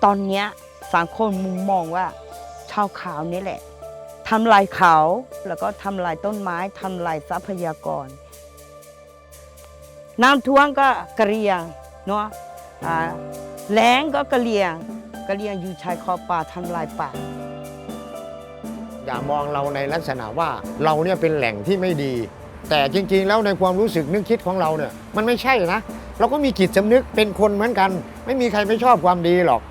ตอนเนี้ยสังคมมุมมองว่าชาวเขานี่แหละทำลายเขาแล้วก็ทำลายต้นไม้ทำลายทรัพยากรน้ำท่วมก็กะเหรี่ยงเนาะแล้งก็กะเหรี่ยงอยู่ชายขอบป่าทำลายป่าอย่ามองเราในลักษณะว่าเราเนี่ยเป็นแหล่งที่ไม่ดีแต่จริงๆแล้วในความรู้สึกนึกคิดของเราเนี่ยมันไม่ใช่นะเราก็มีจิตสำนึกเป็นคนเหมือนกันไม่มีใครไม่ชอบความดีหรอก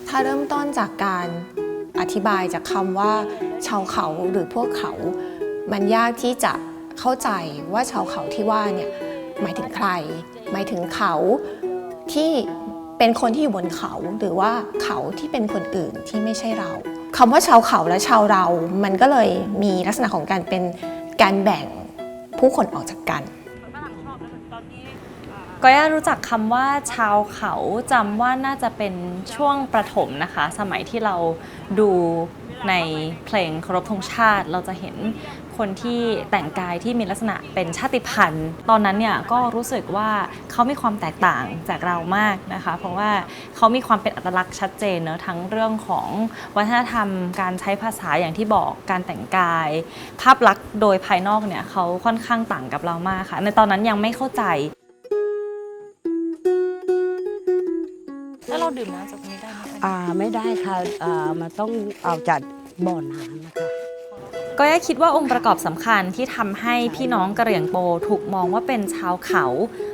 ถ้าเริ่มต้นจากการอธิบายจากคำว่าชาวเขาหรือพวกเขามันยากที่จะเข้าใจว่าชาวเขาที่ว่าเนี่ยหมายถึงใครหมายถึงเขาที่เป็นคนที่อยู่บนเขาหรือว่าเขาที่เป็นคนอื่นที่ไม่ใช่เราคำว่าชาวเขาและชาวเรามันก็เลยมีลักษณะของการเป็นการแบ่งผู้คนออกจากกันก็ย่ารู้จักคำว่าชาวเขาจำว่าน่าจะเป็นช่วงประถมนะคะสมัยที่เราดูในเพลงเคารพธงชาติเราจะเห็นคนที่แต่งกายที่มีลักษณะเป็นชาติพันธุ์ตอนนั้นเนี่ยก็รู้สึกว่าเขามีความแตกต่างจากเรามากนะคะเพราะว่าเขามีความเป็นอัตลักษณ์ชัดเจนเนอะทั้งเรื่องของวัฒนธรรมการใช้ภาษาอย่างที่บอกการแต่งกายภาพลักษณ์โดยภายนอกเนี่ยเขาค่อนข้างต่างกับเรามากค่ะในตอนนั้นยังไม่เข้าใจแล้วเราดื่มน้ำจากตรงนี้ได้ไหมไม่ได้ค่ะมันต้องเอาจากบ่อน้ำนะคะก็ย่าคิดว่าองค์ประกอบสำคัญที่ทำให้พี่น้องกะเหรี่ยงโปถูกมองว่าเป็นชาวเขา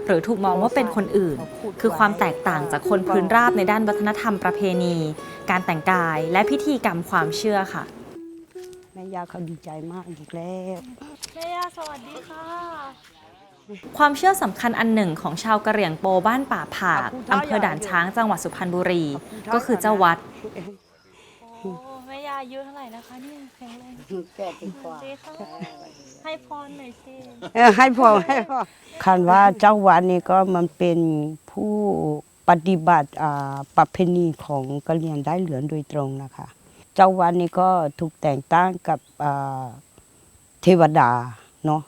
หรือถูกมองว่าเป็นคนอื่นคือความแตกต่างจากคนพื้นราบในด้านวัฒนธรรมประเพณี การแต่งกายและพิธีกรรมความเชื่อค่ะแม่ย่าเขาดีใจมากอีกแล้วแม่ย่าสวัสดีค่ะความเชื่อสำคัญอันหนึ่งของชาวกะเหรี่ยงโปบ้านป่าผากอำเภอด่านช้างจังหวัดสุพรรณบุรีก็คือเจ้าวัดแม่ยาอายุเท่าไหร่นะคะนี่แข็งแรง80 กว่าให้พรหน่อยสิให้พรคันว่าเจ้าวัดนี่ก็มันเป็นผู้ปฏิบัติประเพณีของกะเหรี่ยงได้เหลือโดยตรงนะคะเจ้าวัดนี่ก็ถูกแต่งตั้งกับเทวดาเนาะ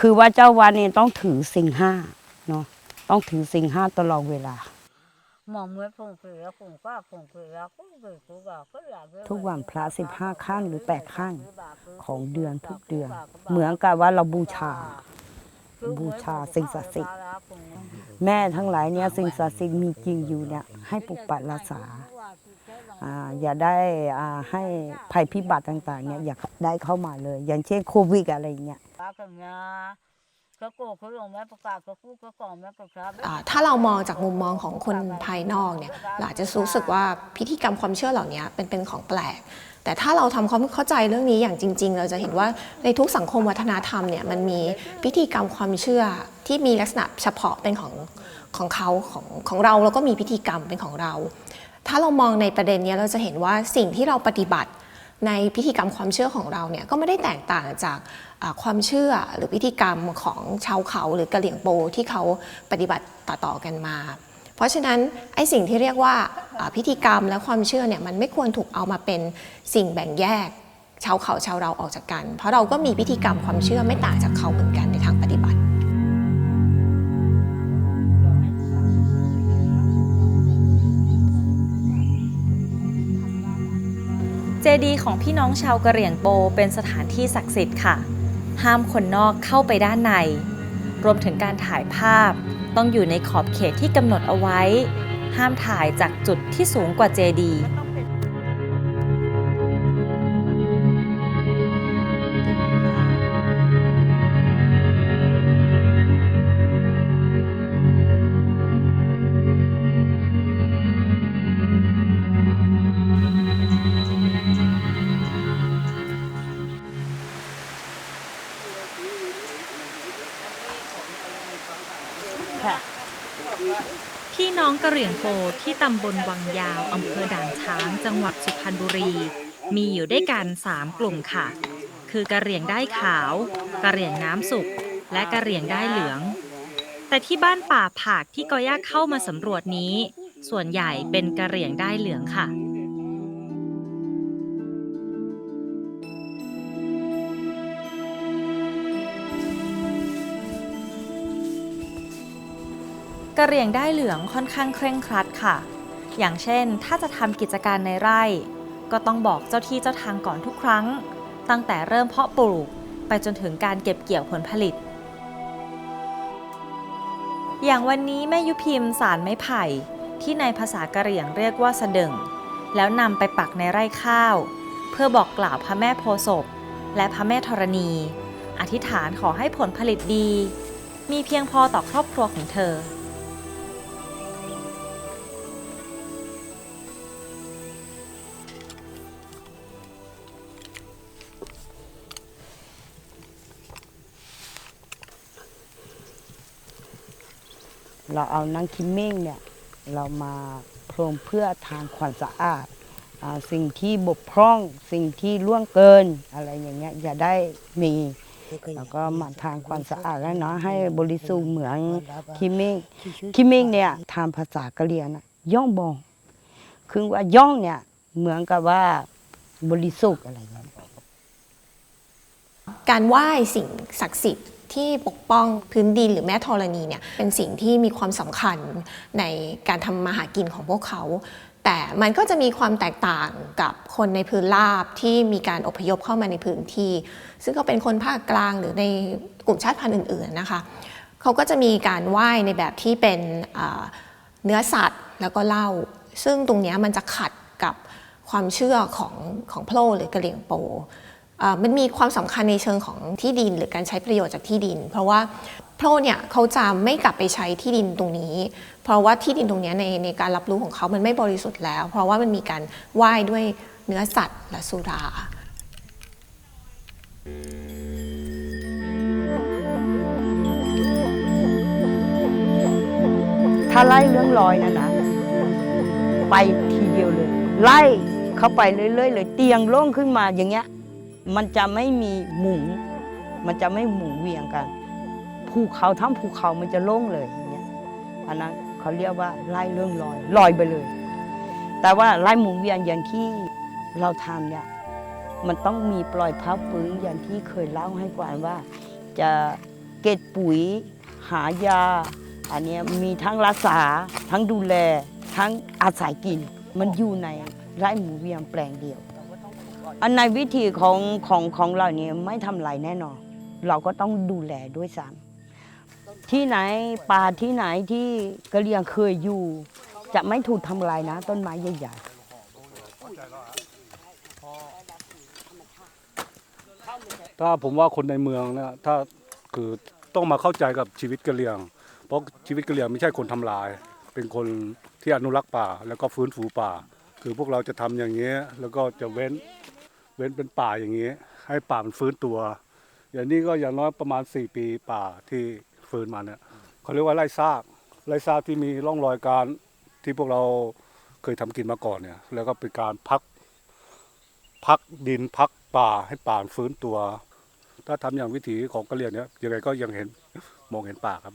คือว่าเจ้าวัดนี่ต้องถือศีล 5เนาะต้องถือศีล 5ตลอดเวลาทุกวันพระ15 ขั้นหรือ8 ขั้นของเดือนทุกเดือนเหมือนกับว่าเราบูชาสิ่งศักดิ์สิทธิ์แม่ทั้งหลายเนี่ยสิ่งศักดิ์สิทธิ์มีจริงอยู่เนี่ยให้ปกปักรักษาอย่าได้ให้ภัยพิบัติต่างๆเนี่ยอย่าได้เข้ามาเลยอย่างเช่นโควิดอะไรเงี้ยถ้าเรามองจากมุมมองของคนภายนอกเนี่ยเราอาจจะรู้สึกว่าพิธีกรรมความเชื่อเหล่านี้เป็นของแปลกแต่ถ้าเราทำความเข้าใจเรื่องนี้อย่างจริงๆเราจะเห็นว่าในทุกสังคมวัฒนธรรมเนี่ยมันมีพิธีกรรมความเชื่อที่มีลักษณะเฉพาะเป็นของเขาของเราแล้วก็มีพิธีกรรมเป็นของเราถ้าเรามองในประเด็นนี้เราจะเห็นว่าสิ่งที่เราปฏิบัติในพิธีกรรมความเชื่อของเราเนี่ยก็ไม่ได้แตกต่างจากความเชื่อหรือพิธีกรรมของชาวเขาหรือกะเหรี่ยงโปที่เขาปฏิบัติต่อๆกันมาเพราะฉะนั้นไอ้สิ่งที่เรียกว่าพิธีกรรมและความเชื่อเนี่ยมันไม่ควรถูกเอามาเป็นสิ่งแบ่งแยกชาวเขาชาวเราออกจากกันเพราะเราก็มีพิธีกรรมความเชื่อไม่ต่างจากเขาเหมือนกันในทางปฏิบัติเจดีย์ของพี่น้องชาวกะเหรี่ยงโปเป็นสถานที่ศักดิ์สิทธิ์ค่ะห้ามคนนอกเข้าไปด้านในรวมถึงการถ่ายภาพต้องอยู่ในขอบเขตที่กำหนดเอาไว้ ห้ามถ่ายจากจุดที่สูงกว่าเจดีย์ พี่น้องกะเหรี่ยงโปที่ตำบลวังยาวอำเภอด่านช้างจังหวัดสุพรรณบุรี มีอยู่ด้วยกัน3 กลุ่มค่ะ คือกะเหรี่ยงด้ายขาวกะเหรี่ยงน้ำสุกและกะเหรี่ยงด้ายเหลือง แต่ที่บ้านป่าผากที่กอย่าเข้ามาสำรวจนี้ ส่วนใหญ่เป็นกะเหรี่ยงด้ายเหลืองค่ะ กะเหรี่ยงด้ายเหลืองค่อนข้างเคร่งครัดค่ะ อย่างเช่นถ้าจะทำกิจการในไร่ ก็ต้องบอกเจ้าที่เจ้าทางก่อนทุกครั้ง ตั้งแต่เริ่มเพาะปลูกไปจนถึงการเก็บเกี่ยวผลผลิต อย่างวันนี้แม่ยุพิมสารไม้ไผ่ที่ในภาษากะเหรี่ยงเรียกว่าสะดึงแล้วนำไปปักในไร่ข้าว เพื่อบอกกล่าวพระแม่โพธิ์ศพและพระแม่ธรณี อธิษฐานขอให้ผลผลิตดี มีเพียงพอต่อครอบครัวของเธอ เราเอานังคิมมิ่งเนี่ยเรามาพรมเพื่อทางความสะอาดสิ่งที่บกพร่องสิ่งที่ล่วงเกินอะไรอย่างเงี้ยอย่าได้มีแล้วก็มาทางความสะอาดแล้วเนาะให้บริสุทธิ์เหมือนคิมมิ่งเนี่ยทางภาษากะเหรี่ยงนะย่องบองคือว่าย่องเนี่ยเหมือนกับว่าบริสุทธิ์อะไรอย่างเงี้ย การไหว้สิ่งศักดิ์สิทธิ์ที่ปกป้องพื้นดินหรือแม่ธรณีเนี่ยเป็นสิ่งที่มีความสำคัญในการทำมาหากินของพวกเขา แต่มันก็จะมีความแตกต่างกับคนในพื้นราบที่มีการอพยพเข้ามาในพื้นที่ ซึ่งก็เป็นคนภาคกลางหรือในกลุ่มชาติพันธุ์อื่นๆนะคะเขาก็จะมีการไหว้ในแบบที่เป็นเนื้อสัตว์แล้วก็เหล้าซึ่งตรงนี้มันจะขัดกับความเชื่อของโพลหรือกะเหรี่ยงโปมันมีความสำคัญในเชิงของที่ดินหรือการใช้ประโยชน์จากที่ดินเพราะว่าโพลเนี่ยเขาจะไม่กลับไปใช้ที่ดินตรงนี้เพราะว่าที่ดินตรงนี้ในการรับรู้ของเขามันไม่บริสุทธิ์แล้วเพราะว่ามันมีการไหว้ด้วยเนื้อสัตว์และสุราถ้าไล่เรื่องรอยนั่นนะไปทีเดียวเลยไล่เข้าไปเรื่อยๆเลยเตียงโล่งขึ้นมาอย่างเงี้ยมันจะไม่มีหมุนมันจะไม่หมุนเวียงกันภูเขาทั้งภูเขามันจะโล่งเลยอย่างเงี้ยอันนั้นเขาเรียกว่าไล่เรื่องลอยไปเลย แต่ว่าไล่หมุนเวียนอย่างที่เราทำเนี่ยมันต้องมีปล่อยพักฟื้นอย่างที่เคยเล่าให้ฟังว่าจะเก็บปุ๋ยหายาอันนี้มีทั้งรักษาทั้งดูแลทั้งอาศัยกินมันอยู่ในไร่หมุนเวียนแปลงเดียวอันในวิธีของเราเนี่ยไม่ทำลายแน่นอนเราก็ต้องดูแลด้วยซ้ำที่ไหนป่าที่ไหนที่กะเหรี่ยงเคยอยู่จะไม่ถูกทำลายนะต้นไม้ใหญ่ๆ ถ้าผมว่าคนในเมืองนะถ้าคือต้องมาเข้าใจกับชีวิตกะเหรี่ยงเพราะชีวิตกะเหรี่ยงไม่ใช่คนทำลายเป็นคนที่อนุรักษ์ป่าแล้วก็ฟื้นฟูป่าคือพวกเราจะทำอย่างนี้แล้วก็จะเว้นเป็นป่าอย่างนี้ให้ป่ามันฟื้นตัวอย่างนี้ก็อย่างน้อยประมาณ4 ปีป่าที่ฟื้นมาเนี่ยเขาเรียกว่าไร่ซากที่มีร่องรอยการที่พวกเราเคยทำกินมาก่อนเนี่ยแล้วก็เป็นการพักดินพักป่าให้ป่าฟื้นตัวถ้าทำอย่างวิถีของกะเหรี่ยงเนี่ยยังไงก็ยังมองเห็นป่าครับ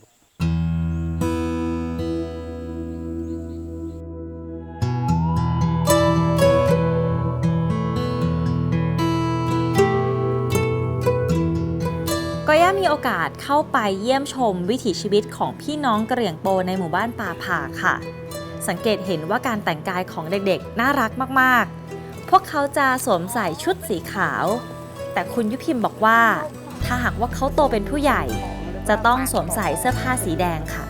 ก็ย่ามีโอกาสเข้าไปเยี่ยมชมวิถีชีวิตของพี่น้องกะเหรี่ยงโปในหมู่บ้านป่าผาค่ะสังเกตเห็นว่าการแต่งกายของเด็กๆน่ารักมากๆพวกเขาจะสวมใส่ชุดสีขาวแต่คุณยุพิมบอกว่าถ้าหากว่าเขาโตเป็นผู้ใหญ่จะต้องสวมใส่เสื้อผ้าสีแดงค่ะ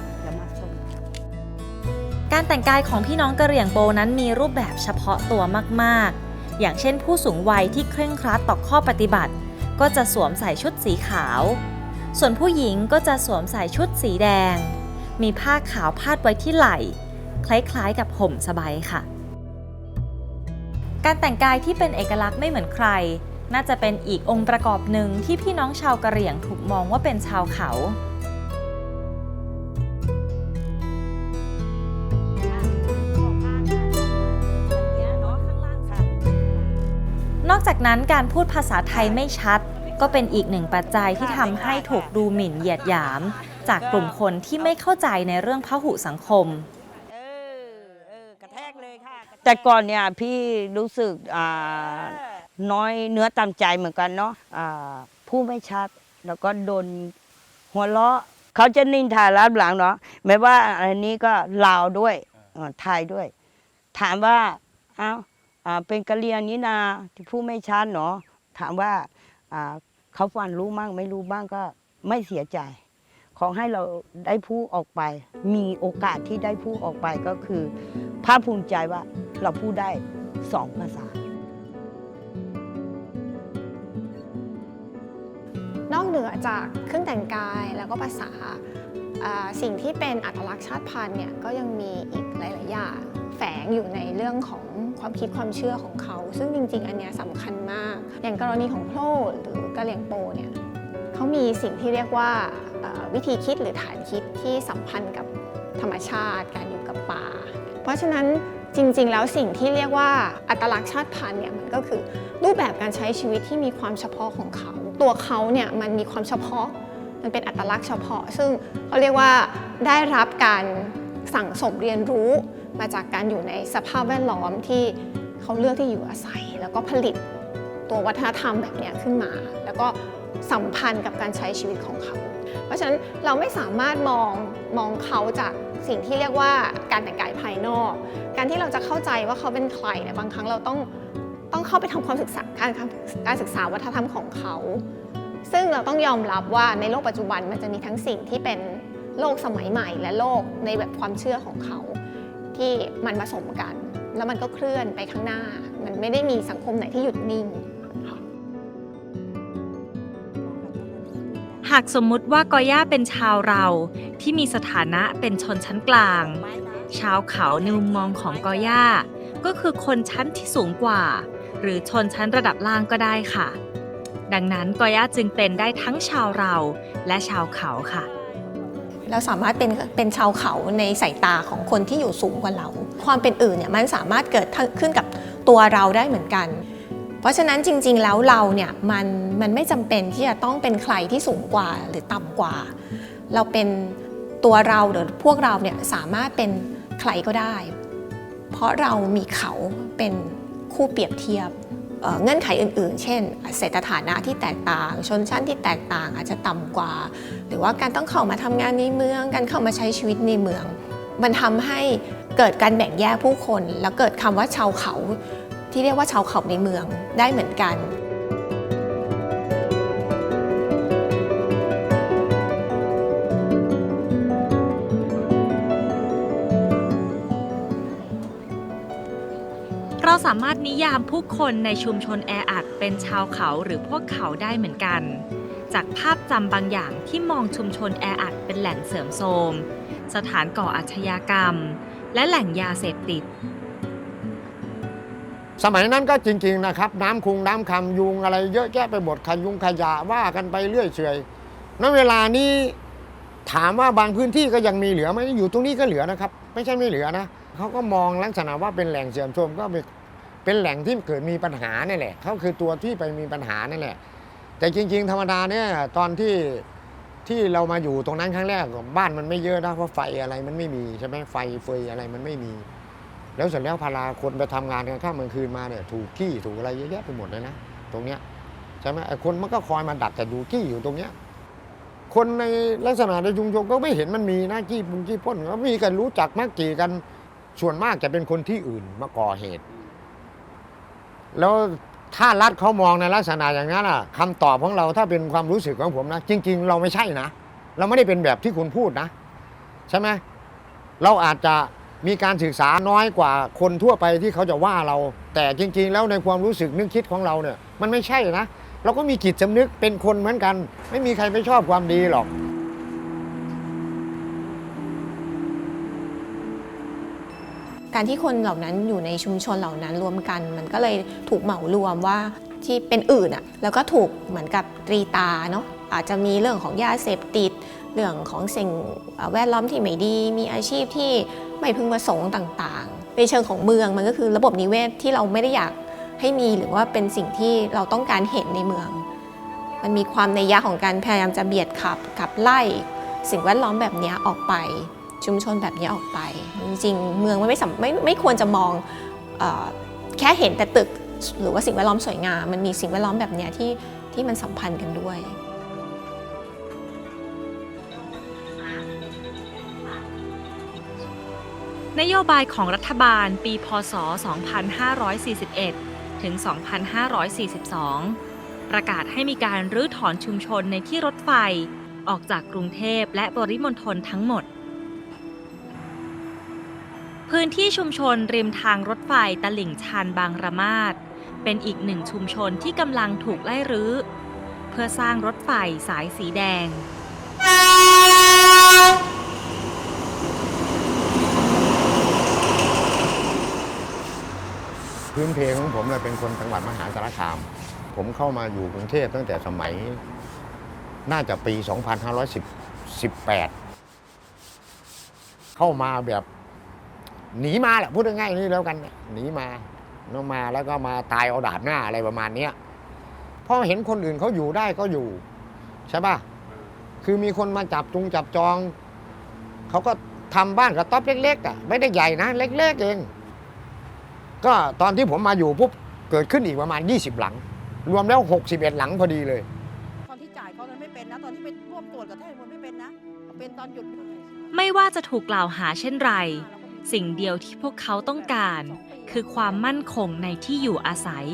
การแต่งกายของพี่น้องกะเหรี่ยงโปนั้นมีรูปแบบเฉพาะตัวมากๆอย่างเช่นผู้สูงวัยที่เคร่งครัดต่อข้อปฏิบัติก็จะสวมใส่ชุดสีขาวส่วนผู้หญิงก็จะสวมใส่ชุดสีแดงมีผ้าขาวพาดไว้ที่ไหล่คล้ายๆกับห่มสบายค่ะการแต่งกายที่เป็นเอกลักษณ์ไม่เหมือนใครน่าจะเป็นอีกองค์ประกอบหนึ่งที่พี่น้องชาวกะเหรี่ยงถูกมองว่าเป็นชาวเขานอกจากนั้นการพูดภาษาไทยไม่ชัดก็เป็นอีกหนึ่งปัจจัยที่ทำให้ถูกดูหมิ่นเหยียดหยามจากกลุ่มคนที่ไม่เข้าใจในเรื่องพหุสังคมแต่ก่อนเนี่ยพี่รู้สึกน้อยเนื้อตามใจเหมือนกันเนาะพูดไม่ชัดแล้วก็โดนหัวเราะเขาจะนินทารับหลังเนาะไม่ว่าอันนี้ก็ลาวด้วยไทยด้วยถามว่าเป็นกะเหรี่ยงนี่นาที่พูดไม่ชัดเนาะถามว่าเขาฟังรู้บ้างไม่รู้บ้างก็ไม่เสียใจขอให้เราได้พูดออกไปมีโอกาสที่ได้พูดออกไปก็คือภาคภูมิใจว่าเราพูดได้2 ภาษานอกเหนือจากเครื่องแต่งกายแล้วก็ภาษาสิ่งที่เป็นอัตลักษณ์ชาติพันธุ์เนี่ยก็ยังมีอีกหลายๆอย่างแฝงอยู่ในเรื่องของความคิดความเชื่อของเขาซึ่งจริงๆอันเนี้ยสำคัญมากอย่างกรณีของโพลหรือกะเหรี่ยงโปเนี่ยเขามีสิ่งที่เรียกว่าวิธีคิดหรือฐานคิดที่สัมพันธ์กับธรรมชาติการอยู่กับป่าเพราะฉะนั้นจริงๆแล้วสิ่งที่เรียกว่าอัตลักษณ์ชาติพันธุ์เนี่ยมันก็คือรูปแบบการใช้ชีวิตที่มีความเฉพาะของเขาตัวเขาเนี่ยมันมีความเฉพาะมันเป็นอัตลักษณ์เฉพาะซึ่งเขาเรียกว่าได้รับการสั่งสมเรียนรู้มาจากการอยู่ในสภาพแวดล้อมที่เขาเลือกที่อยู่อาศัยแล้วก็ผลิตตัววัฒนธรรมแบบนี้ขึ้นมาแล้วก็สัมพันธ์กับการใช้ชีวิตของเขาเพราะฉะนั้นเราไม่สามารถมองเขาจากสิ่งที่เรียกว่าการแต่งกายภายนอกการที่เราจะเข้าใจว่าเขาเป็นใครเนี่ยบางครั้งเราต้องเข้าไปทำความศึกษาการศึกษาวัฒนธรรมของเขาซึ่งเราต้องยอมรับว่าในโลกปัจจุบันมันจะมีทั้งสิ่งที่เป็นโลกสมัยใหม่และโลกในแบบความเชื่อของเขาที่มันผสมกันแล้วมันก็เคลื่อนไปข้างหน้ามันไม่ได้มีสังคมไหนที่หยุดนิ่งหากสมมุติว่ากอย่าเป็นชาวเราที่มีสถานะเป็นชนชั้นกลางชาวเขาในมุมมองของกอย่าก็คือคนชั้นที่สูงกว่าหรือชนชั้นระดับล่างก็ได้ค่ะดังนั้นกอย่าจึงเป็นได้ทั้งชาวเราและชาวเขาค่ะเราสามารถเป็นชาวเขาในสายตาของคนที่อยู่สูงกว่าเราความเป็นอื่นเนี่ยมันสามารถเกิดขึ้นกับตัวเราได้เหมือนกันเพราะฉะนั้นจริงๆแล้วเราเนี่ยมันไม่จำเป็นที่จะต้องเป็นใครที่สูงกว่าหรือต่ำกว่าเราเป็นตัวเราหรือพวกเราเนี่ยสามารถเป็นใครก็ได้เพราะเรามีเขาเป็นคู่เปรียบเทียบเงื่อนไขอื่นๆเช่นเศรษฐฐานะที่แตกต่างชนชั้นที่แตกต่างอาจจะต่ำกว่าหรือว่าการต้องเข้ามาทำงานในเมืองการเข้ามาใช้ชีวิตในเมืองมันทำให้เกิดการแบ่งแยกผู้คนแล้วเกิดคำว่าชาวเขาที่เรียกว่าชาวเขาในเมืองได้เหมือนกันเราสามารถนิยามผู้คนในชุมชนแออัดเป็นชาวเขาหรือพวกเขาได้เหมือนกันจากภาพจำบางอย่างที่มองชุมชนแออัดเป็นแหล่งเสริมโทรมสถานก่ออาชญากรรมและแหล่งยาเสพติดสมัยนั้นก็จริงๆนะครับน้ำคุงน้ำคำยุงอะไรเยอะแยะไปหมดขยุงขยะว่ากันไปเรื่อยเฉยณเวลานี้ถามว่าบางพื้นที่ก็ยังมีเหลือไหมอยู่ตรงนี้ก็เหลือนะครับไม่ใช่ไม่เหลือนะเขาก็มองลักษณะว่าเป็นแหล่งเสื่อมโทรมก็เป็นแหล่งที่เกิดมีปัญหานี่แหละเขาคือตัวที่ไปมีปัญหานี่แหละแต่จริงๆธรรมดาเนี่ยตอนที่เรามาอยู่ตรงนั้นครั้งแรกบ้านมันไม่เยอะนะเพราะไฟอะไรมันไม่มีใช่ไหมไฟเฟยอะไรมันไม่มีแล้วเสร็จแล้วพาราคนไปทำงานกันข้ามกลางคืนมาเนี่ยถูกขี้ถูกอะไรเยอะแยะไปหมดเลยนะตรงเนี้ยใช่ไหมไอ้คนมันก็คอยมาดักแต่ดูขี้อยู่ตรงเนี้ยคนในลักษณะในชุมชนก็ไม่เห็นมันมีนะขี้ปุ่งขี้พ่นก็มีกันรู้จักมักจีกันส่วนมากจะเป็นคนที่อื่นมาก่อเหตุแล้วถ้ารัฐเขามองในลักษณะอย่างนั้นคำตอบของเราถ้าเป็นความรู้สึกของผมนะจริงๆเราไม่ใช่นะเราไม่ได้เป็นแบบที่คุณพูดนะใช่ไหมเราอาจจะ มีการศึกษาน้อยกว่าคนทั่วไปที่เขาจะว่าเรา แต่จริงๆแล้วในความรู้สึกนึกคิดของเราเนี่ยมันไม่ใช่นะเราก็มีจิตสำนึกเป็นคนเหมือนกันไม่มีใครไม่ชอบความดีหรอกการที่คนเหล่านั้นอยู่ในชุมชนเหล่านั้นรวมกันมันก็เลยถูกเหมารวมว่าที่เป็นอื่นอ่ะแล้วก็ถูกเหมือนกับตรีตาเนาะอาจจะมีเรื่องของยาเสพติดเรื่องของสิ่งแวดล้อมที่ไม่ดีมีอาชีพที่ไม่พึงประสงค์ต่างๆในเชิงของเมืองมันก็คือระบบนิเวศที่เราไม่ได้อยากให้มีหรือว่าเป็นสิ่งที่เราต้องการเห็นในเมืองมันมีความนัยยะของการพยายามจะเบียดขับไล่สิ่งแวดล้อมแบบนี้ออกไปชุมชนแบบนี้ออกไปจริงๆเมืองไม่ควรจะมองแค่เห็นแต่ตึกหรือว่าสิ่งแวดล้อมสวยงามมันมีสิ่งแวดล้อมแบบนี้ที่มันสัมพันธ์กันด้วยนโยบายของรัฐบาลปีพ.ศ. 2541 ถึง 2542 ประกาศให้มีการรื้อถอนชุมชนในที่รถไฟออกจากกรุงเทพและปริมณฑลทั้งหมดพื้นที่ชุมชนริมทางรถไฟตลิ่งชันบางระมาดเป็นอีกหนึ่งชุมชนที่กำลังถูกไล่รื้อเพื่อสร้างรถไฟสายสีแดงพื้นเพของผมเป็นคนจังหวัดมหาสารคามผมเข้ามาอยู่กรุงเทพตั้งแต่สมัยน่าจะปี 2518 เข้ามาแบบหนีมาแหละพูดง่ายๆนี่แล้วกันหนีมาแล้วก็มาตายเอาดาบหน้าอะไรประมาณนี้เพราะเห็นคนอื่นเขาอยู่ได้ก็อยู่ใช่ป่ะคือมีคนมาจับจองเขาก็ทำบ้านกระต๊อบเล็กๆไม่ได้ใหญ่นะเล็กๆเองก็ตอนที่ผมมาอยู่ปุ๊บเกิดขึ้นอีกประมาณ20หลังรวมแล้ว61หลังพอดีเลยตอนที่จ่ายเขาไม่เป็นนะตอนที่ไปร่วมตรวจกับแท่งมันไม่เป็นนะเป็นตอนหยุดไม่ว่าจะถูกกล่าวหาเช่นไรสิ่งเดียวที่พวกเขาต้องการคือความมั่นคงในที่อยู่อาศัย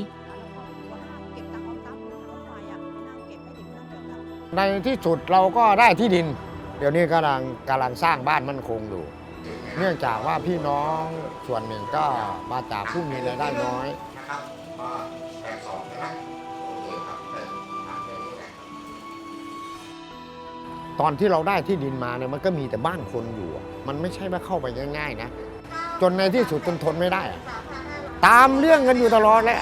ในที่สุดเราก็ได้ที่ดินเดี๋ยวนี้กำลังสร้างบ้านมั่นคงอยู่เนื่องจากว่าพี่น้องส่วนหนึ่งก็มาจากผู้มีรายได้น้อยนะครับก็แบ่งสองนะโอเคครับตอนที่เราได้ที่ดินมาเนี่ยมันก็มีแต่บ้านคนอยู่มันไม่ใช่ว่าเข้าไปง่ายๆนะจนในที่สุดทนไม่ได้ตามเรื่องกันอยู่ตลอดแหละ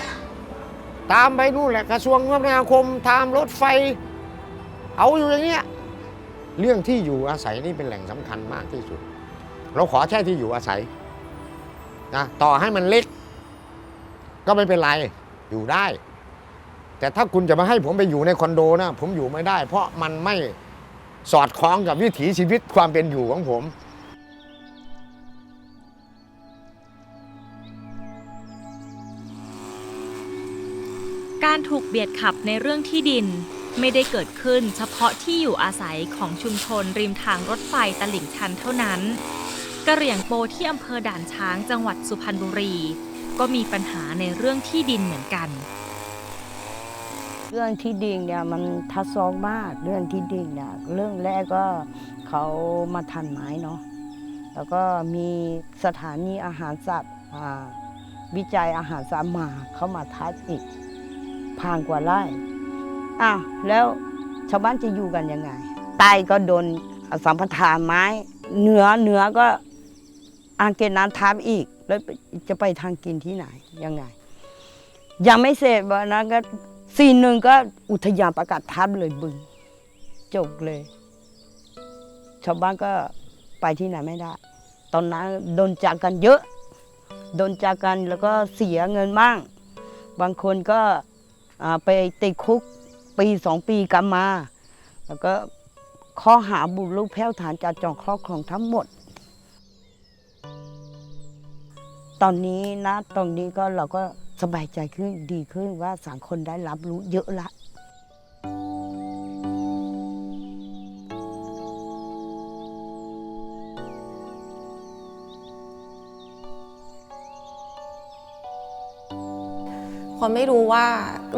ตามไปนู่นแหละกระทรวงคมนาคมตามรถไฟเอาอยู่อย่างเงี้ยเรื่องที่อยู่อาศัยนี่เป็นแหล่งสำคัญมากที่สุดเราขอแค่ที่อยู่อาศัยนะต่อให้มันเล็กก็ไม่เป็นไรอยู่ได้แต่ถ้าคุณจะมาให้ผมไปอยู่ในคอนโดนะผมอยู่ไม่ได้เพราะมันไม่สอดคล้องกับวิถีชีวิตความเป็นอยู่ของผมการถูกเบียดขับในเรื่องที่ดินไม่ได้เกิดขึ้นเฉพาะที่อยู่อาศัยของชุมชนริมทางรถไฟตลิ่งชันเท่านั้นกะเหรี่ยงโปที่อำเภอด่านช้างจังหวัดสุพรรณบุรีก็มีปัญหาในเรื่องที่ดินเหมือนกันเรื่องที่ดินเนี่ยมันทับซ้อนมากเรื่องที่ดินเนี่ยเรื่องแรกก็เขามาทันไม้เนาะแล้วก็มีสถานีอาหารสัตว์วิจัยอาหารสัตว์มาเข้ามาทับอีกพังกว่าไร่แล้วชาวบ้านจะอยู่กันยังไงใต้ก็โดนสัมปทานไม้เหนือก็อ่างเก็บน้ำทับอีกแล้วจะไปทางกินที่ไหนยังไงยังไม่เสร็จวันนั้นก็41ก็อุทยานประกาศทับเลยบึงจบเลยชาวบ้านก็ไปที่ไหนไม่ได้ตอนนั้นโดนจับกันเยอะโดนจับกันแล้วก็เสียเงินบ้างบางคนก็ไปติดคุกปี2 ปีกลับมาแล้วก็ข้อหาบุกรุกแพ่วถางการจองครอบครองทั้งหมดตอนนี้ก็เราก็สบายใจขึ้นดีขึ้นว่าสังคมได้รับรู้เยอะละคนไม่รู้ว่า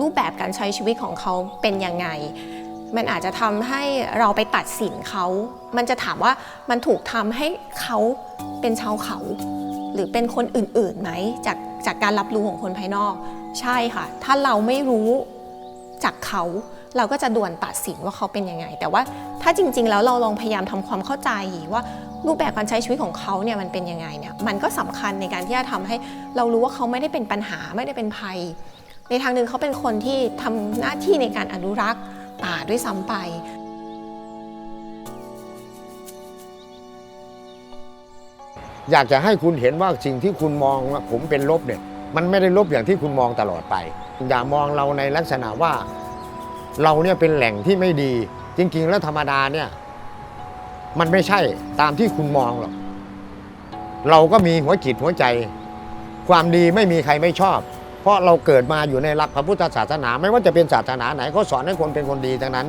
รูปแบบการใช้ชีวิตของเขาเป็นยังไงมันอาจจะทำให้เราไปตัดสินเขามันจะถามว่ามันถูกทำให้เขาเป็นชาวเขา หรือเป็นคนอื่นๆไหมจากการรับรู้ของคนภายนอกใช่ค่ะถ้าเราไม่รู้จากเขาเราก็จะด่วนตัดสินว่าเขาเป็นยังไงแต่ว่าถ้าจริงๆแล้วเราลองพยายามทำความเข้าใจว่ารูปแบบการใช้ชีวิตของเขาเนี่ยมันเป็นยังไงเนี่ยมันก็สำคัญในการที่จะทำให้เรารู้ว่าเขาไม่ได้เป็นปัญหาไม่ได้เป็นภัยในทางหนึ่งเขาเป็นคนที่ทำหน้าที่ในการอนุรักษ์ป่าด้วยซ้ำไปอยากจะให้คุณเห็นว่าสิ่งที่คุณมองว่าผมเป็นลบเนี่ยมันไม่ได้ลบอย่างที่คุณมองตลอดไปอย่ามองเราในลักษณะว่าเราเนี่ยเป็นแหล่งที่ไม่ดีจริงๆแล้วธรรมดาเนี่ยมันไม่ใช่ตามที่คุณมองหรอกเราก็มีหัวจิตหัวใจความดีไม่มีใครไม่ชอบเพราะเราเกิดมาอยู่ในหลักพระพุทธศาสนาไม่ว่าจะเป็นศาสนาไหนเขาสอนให้คนเป็นคนดีทั้งนั้น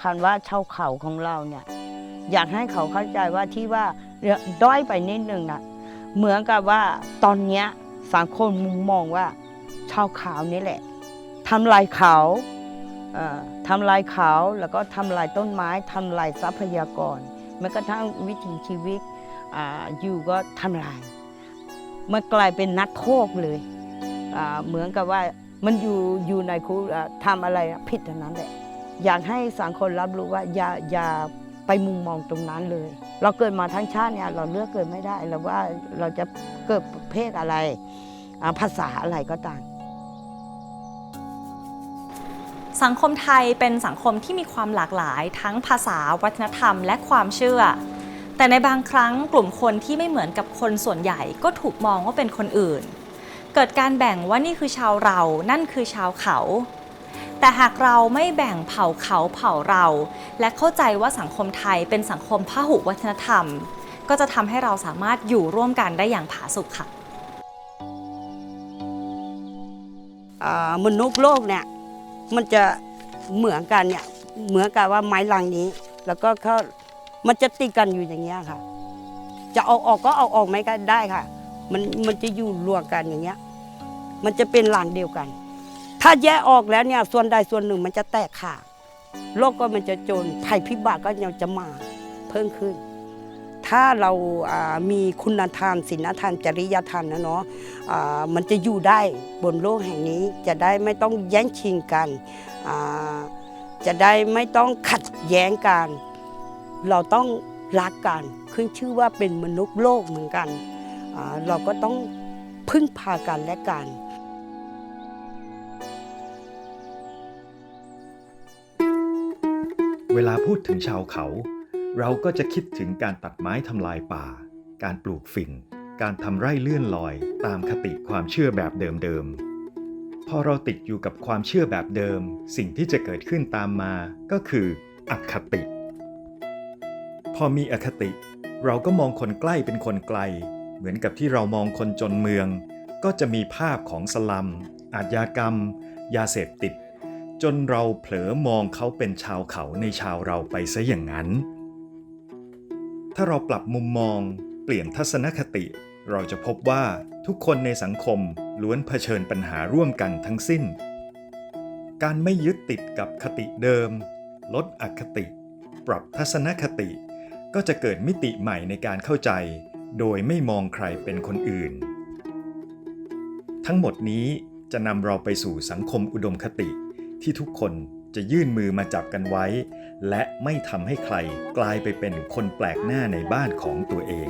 คันว่าชาวเขาของเราเนี่ยอยากให้เขาเข้าใจว่าที่ว่าด้อยไปนิดนึงนะเหมือนกับว่าตอนนี้สังคมมุมมองว่าชาวเขานี่แหละทำลายเขาทำลายเขาแล้วก็ทำลายต้นไม้ทำลายทรัพยากรแม้กระทั่งวิถีชีวิตอยู่ก็ทำลายมันกลายเป็นนักโทษเลยเหมือนกับว่ามันอยู่ในคุกทำอะไรผิดเท่านั้นแหละอยากให้สังคมรับรู้ว่าอย่าไปมุมมองตรงนั้นเลยเราเกิดมาทั้งชาติเนี่ยเราเลือกเกิดไม่ได้เราว่าเราจะเกิดประเภทอะไรภาษาอะไรก็ตามสังคมไทยเป็นสังคมที่มีความหลากหลายทั้งภาษาวัฒนธรรมและความเชื่อแต่ในบางครั้งกลุ่มคนที่ไม่เหมือนกับคนส่วนใหญ่ก็ถูกมองว่าเป็นคนอื่นเกิดการแบ่งว่านี่คือชาวเรานั่นคือชาวเขาแต่หากเราไม่แบ่งเผ่าเขาเผ่าเราและเข้าใจว่าสังคมไทยเป็นสังคมพหุวัฒนธรรมก็จะทำให้เราสามารถอยู่ร่วมกันได้อย่างผาสุกค่ะมนุษย์โลกเนี่ยมันจะเหมือนกันเนี่ยเหมือนกับว่าไม้ลังนี้แล้วก็มันจะติดกันอยู่อย่างเงี้ยค่ะจะเอาออกก็เอาออกไม่ก็ได้ค่ะมันจะอยู่รวมกันอย่างเงี้ยมันจะเป็นหลังเดียวกันถ้าแยกออกแล้วเนี่ยส่วนใดส่วนหนึ่งมันจะแตกขาดโลกก็มันจะจนภัยพิบัติก็ยังจะมาเพิ่มขึ้นถ้าเรามีคุณธรรมศีลธรรมจริยธรรมนะเนาะมันจะอยู่ได้บนโลกแห่งนี้จะได้ไม่ต้องแย่งชิงกันจะได้ไม่ต้องขัดแย้งกันเราต้องรักกันขึ้นชื่อว่าเป็นมนุษย์โลกเหมือนกันเราก็ต้องพึ่งพากันและกันเวลาพูดถึงชาวเขาเราก็จะคิดถึงการตัดไม้ทำลายป่าการปลูกฝิ่นการทำไร่เลื่อนลอยตามคติความเชื่อแบบเดิมๆพอเราติดอยู่กับความเชื่อแบบเดิมสิ่งที่จะเกิดขึ้นตามมาก็คืออคติพอมีอคติเราก็มองคนใกล้เป็นคนไกลเหมือนกับที่เรามองคนจนเมืองก็จะมีภาพของสลัมอาชญากรรมยาเสพติดจนเราเผลอมองเขาเป็นชาวเขาในชาวเราไปซะอย่างนั้นถ้าเราปรับมุมมองเปลี่ยนทัศนคติเราจะพบว่าทุกคนในสังคมล้วนเผชิญปัญหาร่วมกันทั้งสิ้นการไม่ยึดติดกับคติเดิมลดอคติปรับทัศนคติก็จะเกิดมิติใหม่ในการเข้าใจโดยไม่มองใครเป็นคนอื่นทั้งหมดนี้จะนำเราไปสู่สังคมอุดมคติที่ทุกคนจะยื่นมือมาจับกันไว้และไม่ทำให้ใครกลายไปเป็นคนแปลกหน้าในบ้านของตัวเอง